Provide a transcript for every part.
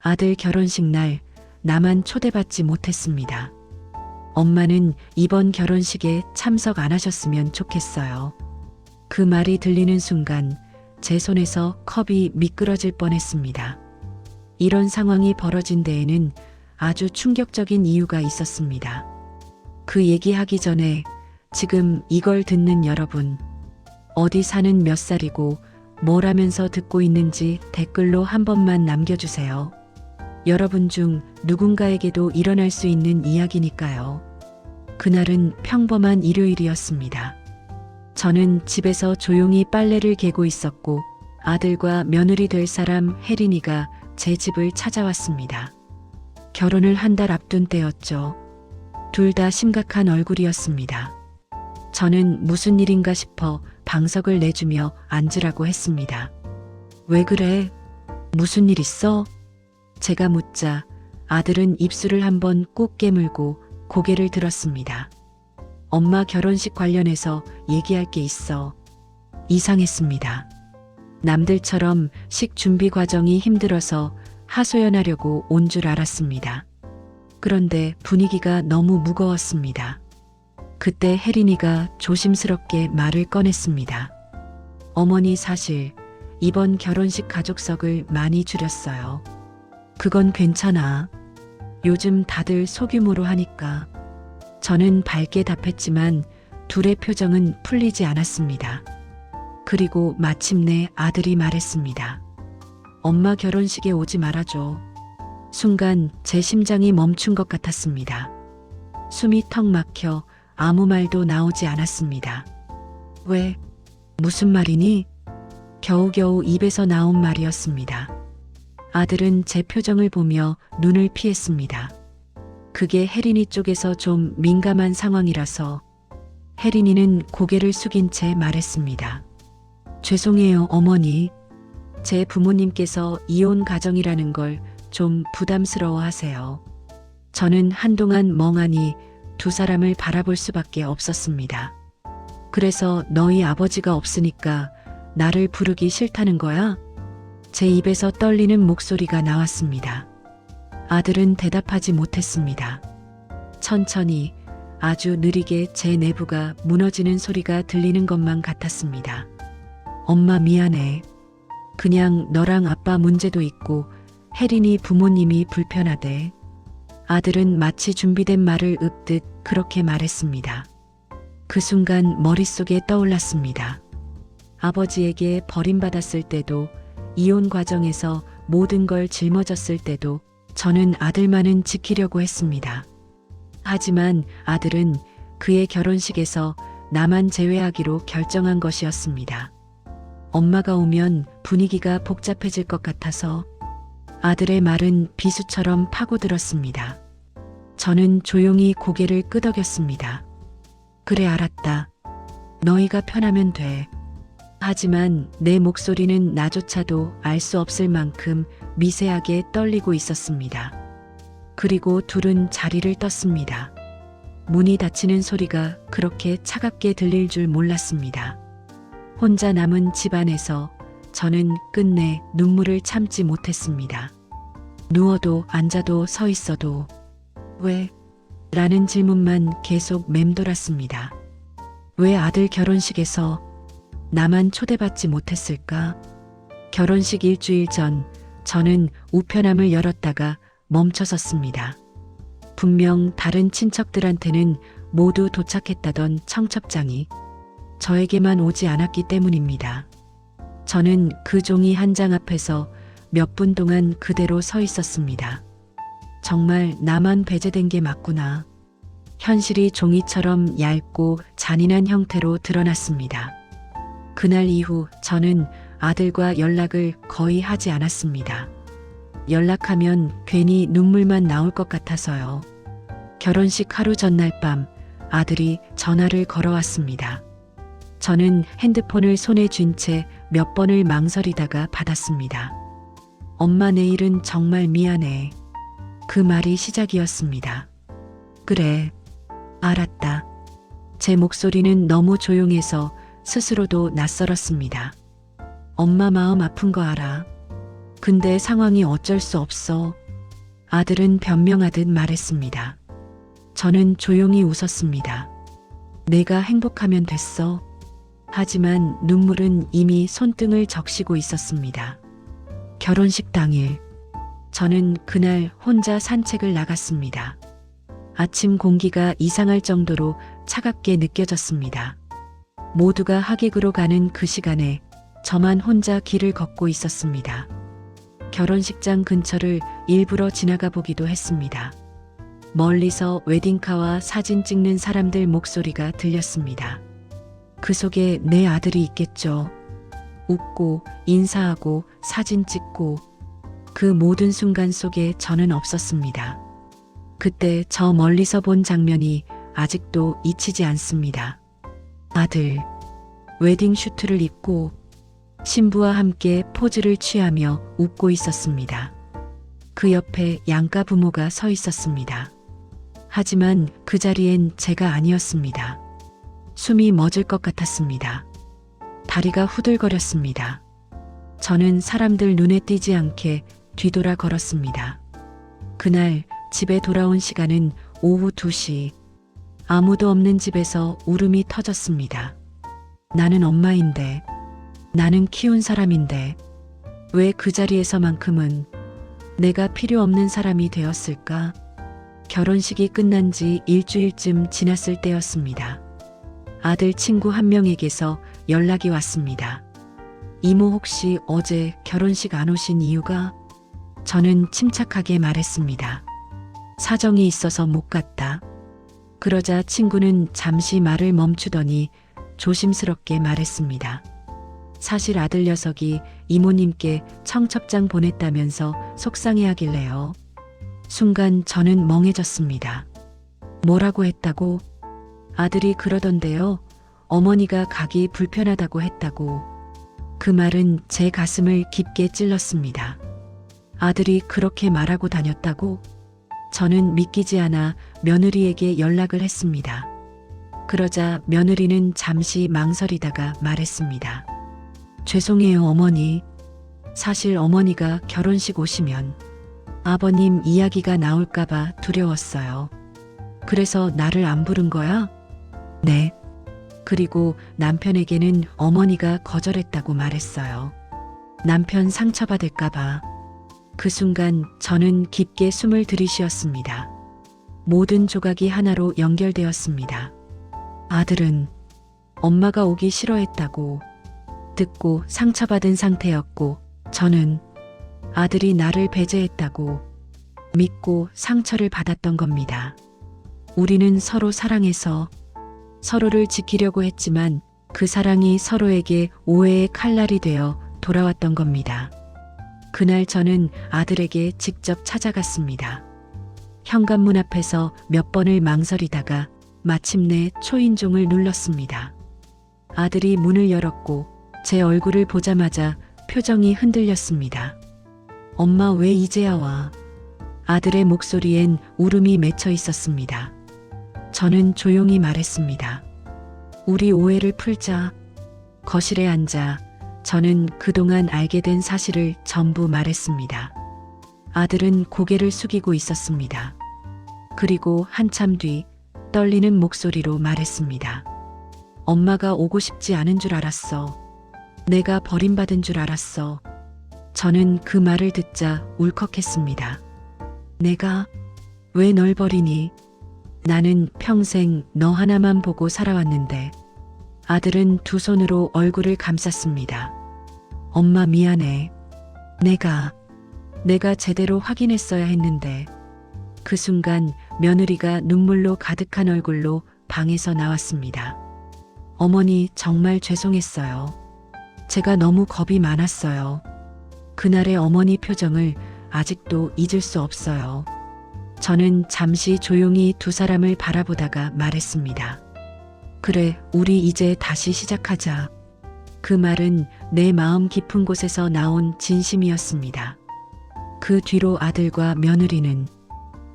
아들 결혼식 날 나만 초대받지 못했습니다. 엄마는 이번 결혼식에 참석 안 하셨으면 좋겠어요. 그 말이 들리는 순간 제 손에서 컵이 미끄러질 뻔했습니다. 이런 상황이 벌어진 데에는 아주 충격적인 이유가 있었습니다. 그 얘기하기 전에 지금 이걸 듣는 여러분, 어디 사는 몇 살이고 뭘 하면서 듣고 있는지 댓글로 한 번만 남겨주세요. 여러분 중 누군가에게도 일어날 수 있는 이야기니까요. 그날은 평범한 일요일이었습니다. 저는 집에서 조용히 빨래를 개고 있었고 아들과 며느리 될 사람 혜린이가 제 집을 찾아왔습니다. 결혼을 한 달 앞둔 때였죠. 둘 다 심각한 얼굴이었습니다. 저는 무슨 일인가 싶어 방석을 내주며 앉으라고 했습니다. 왜 그래? 무슨 일 있어? 제가 묻자 아들은 입술을 한번 꾹 깨물고 고개를 들었습니다. 엄마 결혼식 관련해서 얘기할 게 있어. 이상했습니다. 남들처럼 식 준비 과정이 힘들어서 하소연하려고 온 줄 알았습니다. 그런데 분위기가 너무 무거웠습니다. 그때 혜린이가 조심스럽게 말을 꺼냈습니다. 어머니 사실 이번 결혼식 가족석을 많이 줄였어요. 그건 괜찮아. 요즘 다들 소규모로 하니까. 저는 밝게 답했지만 둘의 표정은 풀리지 않았습니다. 그리고 마침내 아들이 말했습니다. 엄마 결혼식에 오지 말아줘. 순간 제 심장이 멈춘 것 같았습니다. 숨이 턱 막혀 아무 말도 나오지 않았습니다. 왜? 무슨 말이니? 겨우겨우 입에서 나온 말이었습니다. 아들은 제 표정을 보며 눈을 피했습니다. 그게 혜린이 쪽에서 좀 민감한 상황이라서. 혜린이는 고개를 숙인 채 말했습니다. 죄송해요, 어머니. 제 부모님께서 이혼 가정이라는 걸 좀 부담스러워 하세요. 저는 한동안 멍하니 두 사람을 바라볼 수밖에 없었습니다. 그래서 너희 아버지가 없으니까 나를 부르기 싫다는 거야? 제 입에서 떨리는 목소리가 나왔습니다. 아들은 대답하지 못했습니다. 천천히 아주 느리게 제 내부가 무너지는 소리가 들리는 것만 같았습니다. 엄마 미안해. 그냥 너랑 아빠 문제도 있고 혜린이 부모님이 불편하대. 아들은 마치 준비된 말을 읊듯 그렇게 말했습니다. 그 순간 머릿속에 떠올랐습니다. 아버지에게 버림받았을 때도, 이혼 과정에서 모든 걸 짊어졌을 때도 저는 아들만은 지키려고 했습니다. 하지만 아들은 그의 결혼식에서 나만 제외하기로 결정한 것이었습니다. 엄마가 오면 분위기가 복잡해질 것 같아서. 아들의 말은 비수처럼 파고들었습니다. 저는 조용히 고개를 끄덕였습니다. 그래 알았다. 너희가 편하면 돼. 하지만 내 목소리는 나조차도 알 수 없을 만큼 미세하게 떨리고 있었습니다. 그리고 둘은 자리를 떴습니다. 문이 닫히는 소리가 그렇게 차갑게 들릴 줄 몰랐습니다. 혼자 남은 집안에서 저는 끝내 눈물을 참지 못했습니다. 누워도 앉아도 서 있어도 왜? 라는 질문만 계속 맴돌았습니다. 왜 아들 결혼식에서 나만 초대받지 못했을까? 결혼식 일주일 전 저는 우편함을 열었다가 멈춰섰습니다. 분명 다른 친척들한테는 모두 도착했다던 청첩장이 저에게만 오지 않았기 때문입니다. 저는 그 종이 한 장 앞에서 몇 분 동안 그대로 서 있었습니다. 정말 나만 배제된 게 맞구나. 현실이 종이처럼 얇고 잔인한 형태로 드러났습니다. 그날 이후 저는 아들과 연락을 거의 하지 않았습니다. 연락하면 괜히 눈물만 나올 것 같아서요. 결혼식 하루 전날 밤 아들이 전화를 걸어왔습니다. 저는 핸드폰을 손에 쥔 채 몇 번을 망설이다가 받았습니다. 엄마 내일은 정말 미안해. 그 말이 시작이었습니다. 그래, 알았다. 제 목소리는 너무 조용해서 스스로도 낯설었습니다. 엄마 마음 아픈 거 알아. 근데 상황이 어쩔 수 없어. 아들은 변명하듯 말했습니다. 저는 조용히 웃었습니다. 내가 행복하면 됐어. 하지만 눈물은 이미 손등을 적시고 있었습니다. 결혼식 당일, 저는 그날 혼자 산책을 나갔습니다. 아침 공기가 이상할 정도로 차갑게 느껴졌습니다. 모두가 하객으로 가는 그 시간에 저만 혼자 길을 걷고 있었습니다. 결혼식장 근처를 일부러 지나가 보기도 했습니다. 멀리서 웨딩카와 사진 찍는 사람들 목소리가 들렸습니다. 그 속에 내 아들이 있겠죠. 웃고 인사하고 사진 찍고 그 모든 순간 속에 저는 없었습니다. 그때 저 멀리서 본 장면이 아직도 잊히지 않습니다. 아들, 웨딩 슈트를 입고 신부와 함께 포즈를 취하며 웃고 있었습니다. 그 옆에 양가 부모가 서 있었습니다. 하지만 그 자리엔 제가 아니었습니다. 숨이 멎을 것 같았습니다. 다리가 후들거렸습니다. 저는 사람들 눈에 띄지 않게 뒤돌아 걸었습니다. 그날 집에 돌아온 시간은 오후 2시. 아무도 없는 집에서 울음이 터졌습니다. 나는 엄마인데, 나는 키운 사람인데, 왜 그 자리에서만큼은 내가 필요 없는 사람이 되었을까? 결혼식이 끝난 지 일주일쯤 지났을 때였습니다. 아들 친구 한 명에게서 연락이 왔습니다. 이모 혹시 어제 결혼식 안 오신 이유가? 저는 침착하게 말했습니다. 사정이 있어서 못 갔다. 그러자 친구는 잠시 말을 멈추더니 조심스럽게 말했습니다. 사실 아들 녀석이 이모님께 청첩장 보냈다면서 속상해하길래요. 순간 저는 멍해졌습니다. 뭐라고 했다고? 아들이 그러던데요. 어머니가 가기 불편하다고 했다고. 그 말은 제 가슴을 깊게 찔렀습니다. 아들이 그렇게 말하고 다녔다고? 저는 믿기지 않아 며느리에게 연락을 했습니다. 그러자 며느리는 잠시 망설이다가 말했습니다. 죄송해요, 어머니. 사실 어머니가 결혼식 오시면 아버님 이야기가 나올까봐 두려웠어요. 그래서 나를 안 부른 거야? 네. 그리고 남편에게는 어머니가 거절했다고 말했어요. 남편 상처받을까봐. 그 순간 저는 깊게 숨을 들이쉬었습니다. 모든 조각이 하나로 연결되었습니다. 아들은 엄마가 오기 싫어했다고 듣고 상처받은 상태였고, 저는 아들이 나를 배제했다고 믿고 상처를 받았던 겁니다. 우리는 서로 사랑해서 서로를 지키려고 했지만 그 사랑이 서로에게 오해의 칼날이 되어 돌아왔던 겁니다. 그날 저는 아들에게 직접 찾아갔습니다. 현관문 앞에서 몇 번을 망설이다가 마침내 초인종을 눌렀습니다. 아들이 문을 열었고 제 얼굴을 보자마자 표정이 흔들렸습니다. 엄마 왜 이제야 와? 아들의 목소리엔 울음이 맺혀 있었습니다. 저는 조용히 말했습니다. 우리 오해를 풀자. 거실에 앉아 저는 그동안 알게 된 사실을 전부 말했습니다. 아들은 고개를 숙이고 있었습니다. 그리고 한참 뒤 떨리는 목소리로 말했습니다. 엄마가 오고 싶지 않은 줄 알았어. 내가 버림받은 줄 알았어. 저는 그 말을 듣자 울컥했습니다. 내가 왜 널 버리니? 나는 평생 너 하나만 보고 살아왔는데. 아들은 두 손으로 얼굴을 감쌌습니다. 엄마 미안해. 내가 제대로 확인했어야 했는데. 그 순간 며느리가 눈물로 가득한 얼굴로 방에서 나왔습니다. 어머니 정말 죄송했어요. 제가 너무 겁이 많았어요. 그날의 어머니 표정을 아직도 잊을 수 없어요. 저는 잠시 조용히 두 사람을 바라보다가 말했습니다. 그래, 우리 이제 다시 시작하자. 그 말은 내 마음 깊은 곳에서 나온 진심이었습니다. 그 뒤로 아들과 며느리는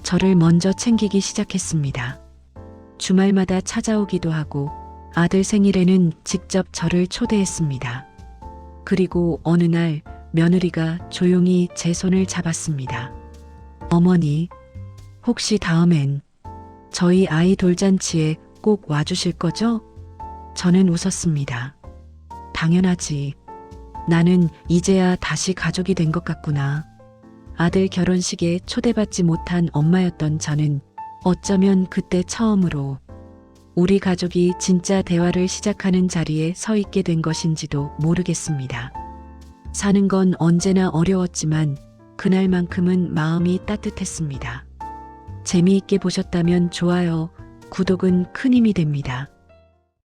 저를 먼저 챙기기 시작했습니다. 주말마다 찾아오기도 하고 아들 생일에는 직접 저를 초대했습니다. 그리고 어느 날 며느리가 조용히 제 손을 잡았습니다. 어머니, 혹시 다음엔 저희 아이 돌잔치에 꼭 와주실 거죠? 저는 웃었습니다. 당연하지. 나는 이제야 다시 가족이 된 것 같구나. 아들 결혼식에 초대받지 못한 엄마였던 저는 어쩌면 그때 처음으로 우리 가족이 진짜 대화를 시작하는 자리에 서 있게 된 것인지도 모르겠습니다. 사는 건 언제나 어려웠지만 그날만큼은 마음이 따뜻했습니다. 재미있게 보셨다면 좋아요, 구독은 큰 힘이 됩니다.